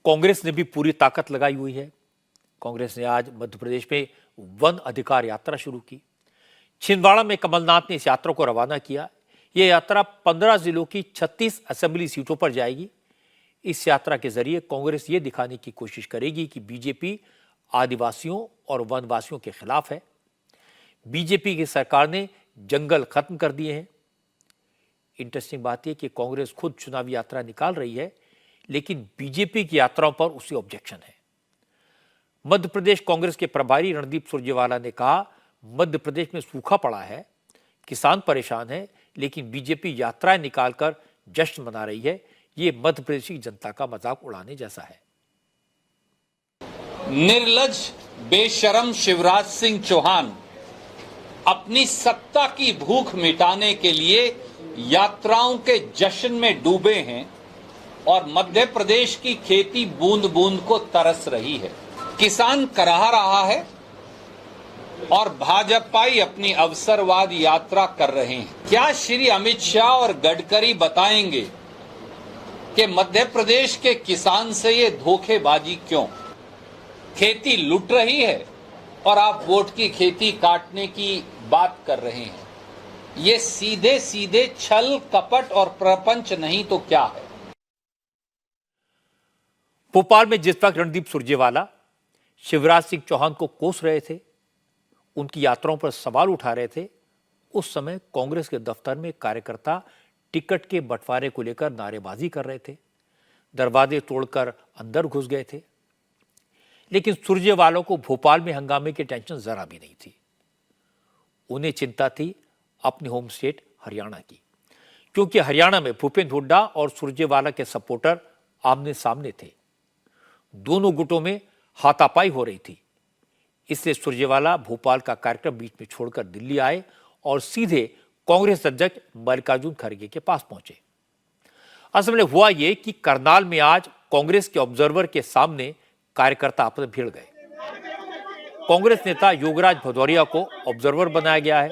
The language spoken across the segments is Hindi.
कांग्रेस ने भी पूरी ताकत लगाई हुई है। कांग्रेस ने आज मध्य प्रदेश में वन अधिकार यात्रा शुरू की। छिंदवाड़ा में कमलनाथ ने इस यात्रा को रवाना किया। यह यात्रा 15 जिलों की 36 असेंबली सीटों पर जाएगी। इस यात्रा के जरिए कांग्रेस ये दिखाने की कोशिश करेगी कि बीजेपी आदिवासियों और वनवासियों के खिलाफ है। बीजेपी की सरकार ने जंगल खत्म कर दिए हैं। इंटरेस्टिंग बात यह कि कांग्रेस खुद चुनावी यात्रा निकाल रही है, लेकिन बीजेपी की यात्राओं पर उसे ऑब्जेक्शन है। मध्य प्रदेश कांग्रेस के प्रभारी रणदीप सुरजेवाला ने कहा, मध्य प्रदेश में सूखा पड़ा है, किसान परेशान है, लेकिन बीजेपी यात्राएं निकालकर जश्न मना रही है। ये मध्य प्रदेश की जनता का मजाक उड़ाने जैसा है। निर्लज बेशरम शिवराज सिंह चौहान अपनी सत्ता की भूख मिटाने के लिए यात्राओं के जश्न में डूबे हैं और मध्य प्रदेश की खेती बूंद बूंद को तरस रही है। किसान कराह रहा है और भाजपाई अपनी अवसरवाद यात्रा कर रहे हैं। क्या श्री अमित शाह और गडकरी बताएंगे कि मध्य प्रदेश के किसान से ये धोखेबाजी क्यों? खेती लुट रही है और आप वोट की खेती काटने की बात कर रहे हैं। ये सीधे सीधे छल कपट और प्रपंच नहीं तो क्या है? भोपाल में जिस वक्त रणदीप सुरजेवाला शिवराज सिंह चौहान को कोस रहे थे, उनकी यात्राओं पर सवाल उठा रहे थे, उस समय कांग्रेस के दफ्तर में कार्यकर्ता टिकट के बंटवारे को लेकर नारेबाजी कर रहे थे, दरवाजे तोड़कर अंदर घुस गए थे। लेकिन सुरजेवालों को भोपाल में हंगामे की टेंशन जरा भी नहीं थी। उन्हें चिंता थी अपने होम स्टेट हरियाणा की, क्योंकि हरियाणा में भूपेंद्र हुड्डा और सुरजेवाला के सपोर्टर आमने सामने थे। दोनों गुटों में हाथापाई हो रही थी। इसलिए सुरजेवाला भोपाल का कार्यक्रम बीच में छोड़कर दिल्ली आए और सीधे कांग्रेस अध्यक्ष मल्लिकार्जुन खड़गे के पास पहुंचे। असल में हुआ यह कि करनाल में आज कांग्रेस के ऑब्जर्वर के सामने कार्यकर्ता आपस में भिड़ गए। कांग्रेस नेता योगराज भदौरिया को ऑब्जर्वर बनाया गया है।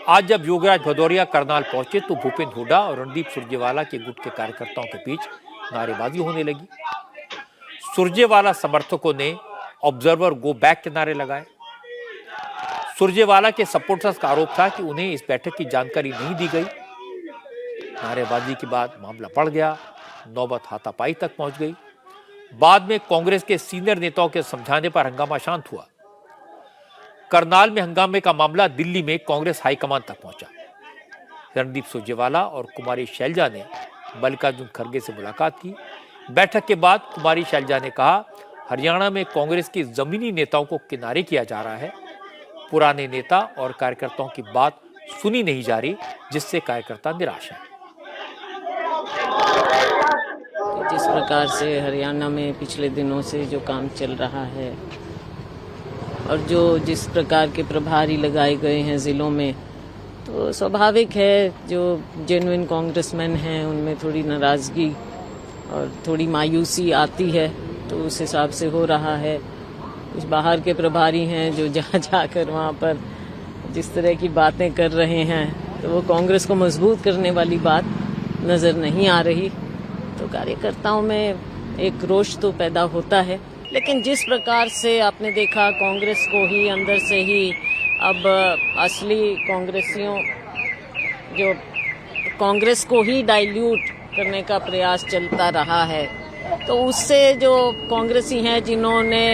आज जब योगराज भदौरिया करनाल पहुंचे तो भूपेंद्र हुड्डा और रणदीप सुरजेवाला के गुट के कार्यकर्ताओं के बीच नारेबाजी होने लगी। सुरजेवाला समर्थकों ने ऑब्जर्वर गो बैक के नारे लगाए। सुरजेवाला के सपोर्टर्स का आरोप था कि उन्हें इस बैठक की जानकारी नहीं दी गई। नारेबाजी के बाद मामला बढ़ गया, नौबत हाथापाई तक पहुंच गई। बाद में कांग्रेस के सीनियर नेताओं के समझाने पर हंगामा शांत हुआ। करनाल में हंगामे का मामला दिल्ली में कांग्रेस हाईकमान तक पहुंचा। रणदीप सुरजेवाला और कुमारी शैलजा ने मल्लिकार्जुन खड़गे से मुलाकात की। बैठक के बाद कुमारी शैलजा ने कहा, हरियाणा में कांग्रेस के जमीनी नेताओं को किनारे किया जा रहा है। पुराने नेता और कार्यकर्ताओं की बात सुनी नहीं जा रही, जिससे कार्यकर्ता निराश हैं। जिस प्रकार से हरियाणा में पिछले दिनों से जो काम चल रहा है और जो जिस प्रकार के प्रभारी लगाए गए हैं जिलों में, तो स्वाभाविक है जो जेन्युइन कांग्रेसमैन हैं उनमें थोड़ी नाराजगी और थोड़ी मायूसी आती है। तो उस हिसाब से हो रहा है। कुछ बाहर के प्रभारी हैं जो जाकर वहाँ पर जिस तरह की बातें कर रहे हैं, तो वो कांग्रेस को मजबूत करने वाली बात नज़र नहीं आ रही। तो कार्यकर्ताओं में एक रोष तो पैदा होता है, लेकिन जिस प्रकार से आपने देखा कांग्रेस को ही अंदर से ही अब असली कांग्रेसियों जो कांग्रेस को ही डाइल्यूट करने का प्रयास चलता रहा है, तो उससे जो कांग्रेसी हैं जिन्होंने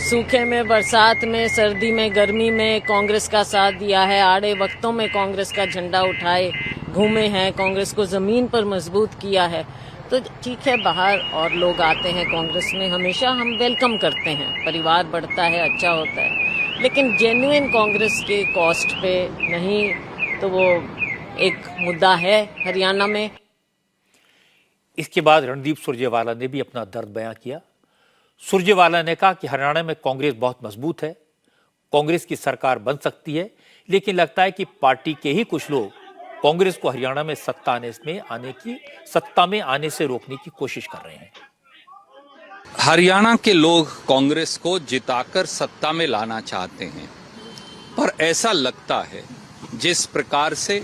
सूखे में, बरसात में, सर्दी में, गर्मी में कांग्रेस का साथ दिया है, आड़े वक्तों में कांग्रेस का झंडा उठाए घूमे हैं, कांग्रेस को जमीन पर मजबूत किया है, तो ठीक है बाहर और लोग आते हैं कांग्रेस में, हमेशा हम वेलकम करते हैं, परिवार बढ़ता है, अच्छा होता है। लेकिन जेन्युइन कांग्रेस के कॉस्ट पे नहीं, तो वो एक मुद्दा है हरियाणा में। इसके बाद रणदीप सुरजेवाला ने भी अपना दर्द बयां किया। सुरजेवाला ने कहा कि हरियाणा में कांग्रेस बहुत मजबूत है, कांग्रेस की सरकार बन सकती है, लेकिन लगता है कि पार्टी के ही कुछ लोग कांग्रेस को हरियाणा में सत्ता में आने से रोकने की कोशिश कर रहे हैं। हरियाणा के लोग कांग्रेस को जिताकर सत्ता में लाना चाहते हैं, पर ऐसा लगता है जिस प्रकार से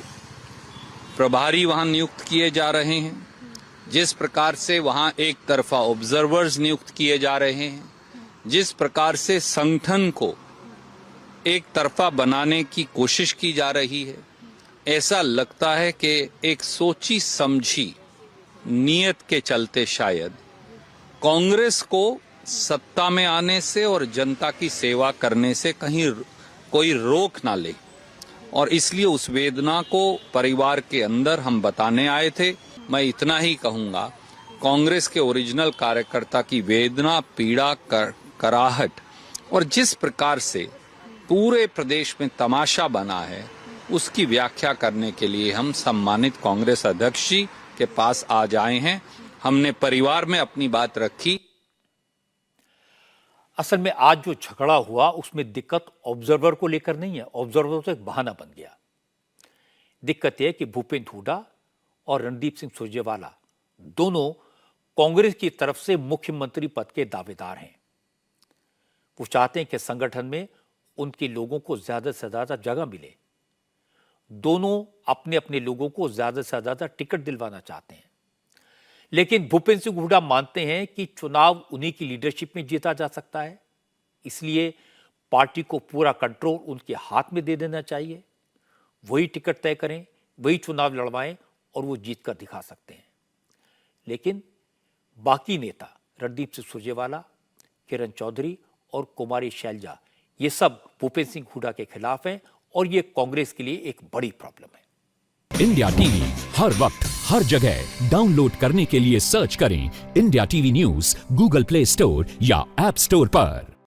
प्रभारी वहां नियुक्त किए जा रहे हैं, जिस प्रकार से वहां एक तरफा ऑब्जर्वर्स नियुक्त किए जा रहे हैं, जिस प्रकार से संगठन को एक तरफा बनाने की कोशिश की जा रही है, ऐसा लगता है कि एक सोची समझी नीयत के चलते शायद कांग्रेस को सत्ता में आने से और जनता की सेवा करने से कहीं कोई रोक ना ले, और इसलिए उस वेदना को परिवार के अंदर हम बताने आए थे। मैं इतना ही कहूंगा, कांग्रेस के ओरिजिनल कार्यकर्ता की वेदना, पीड़ा, कराहट और जिस प्रकार से पूरे प्रदेश में तमाशा बना है, उसकी व्याख्या करने के लिए हम सम्मानित कांग्रेस अध्यक्ष जी के पास आज आए हैं। हमने परिवार में अपनी बात रखी। असल में आज जो झगड़ा हुआ उसमें दिक्कत ऑब्जर्वर को लेकर नहीं है, ऑब्जर्वर तो एक बहाना बन गया। दिक्कत यह है कि भूपेंद्र हुड्डा और रणदीप सिंह सुरजेवाला दोनों कांग्रेस की तरफ से मुख्यमंत्री पद के दावेदार हैं। वो चाहते हैं कि संगठन में उनके लोगों को ज्यादा से ज्यादा जगह मिले। दोनों अपने अपने लोगों को ज्यादा से ज्यादा टिकट दिलवाना चाहते हैं, लेकिन भूपेंद्र सिंह हुड्डा मानते हैं कि चुनाव उन्हीं की लीडरशिप में जीता जा सकता है, इसलिए पार्टी को पूरा कंट्रोल उनके हाथ में दे देना चाहिए। वही टिकट तय करें, वही चुनाव लड़वाएं और वो जीत कर दिखा सकते हैं। लेकिन बाकी नेता रणदीप सिंह सुरजेवाला, किरण चौधरी और कुमारी शैलजा, ये सब भूपेंद्र सिंह हुड्डा के खिलाफ हैं और ये कांग्रेस के लिए एक बड़ी प्रॉब्लम है। इंडिया टीवी हर वक्त हर जगह डाउनलोड करने के लिए सर्च करें India TV news Google play store या ऐप स्टोर पर।